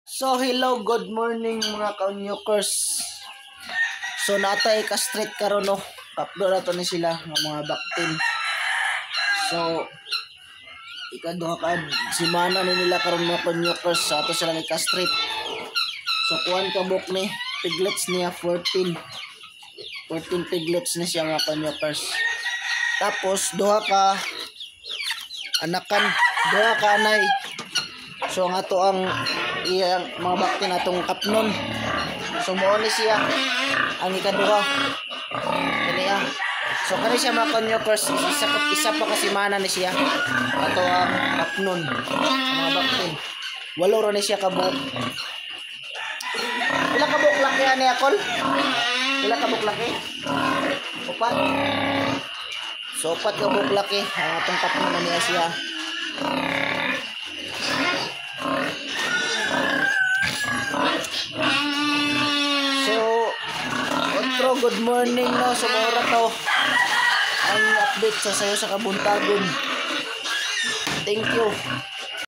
So hello, good morning mga ka-newkers. So natay ka-street karon no. Kapdo na to ni sila nga mga baktin. So ikaduha ka simana ni nila karon mga ka-newkers sa ato sila ni ka-street. So kuan ka buk ni piglets niya 14 piglets na siya mga ka-newkers. Tapos duha ka anay. So nga to ang iyang mga baktin atong kapnon. So mo ni siya ang ikaduha. Kaniya. So kani siya mga ka-newkers, isa pa kasi mana ni siya. Ato ang kapnon mga baktin. Walo ra ni siya ka buok. Pila ka buok laki ani akol? Pila ka buok laki? Upat. So upat ka buok laki ang atong kapnon na niya siya. Good morning no, sumora to ang update sa sayo sa kabuntagon. Thank you.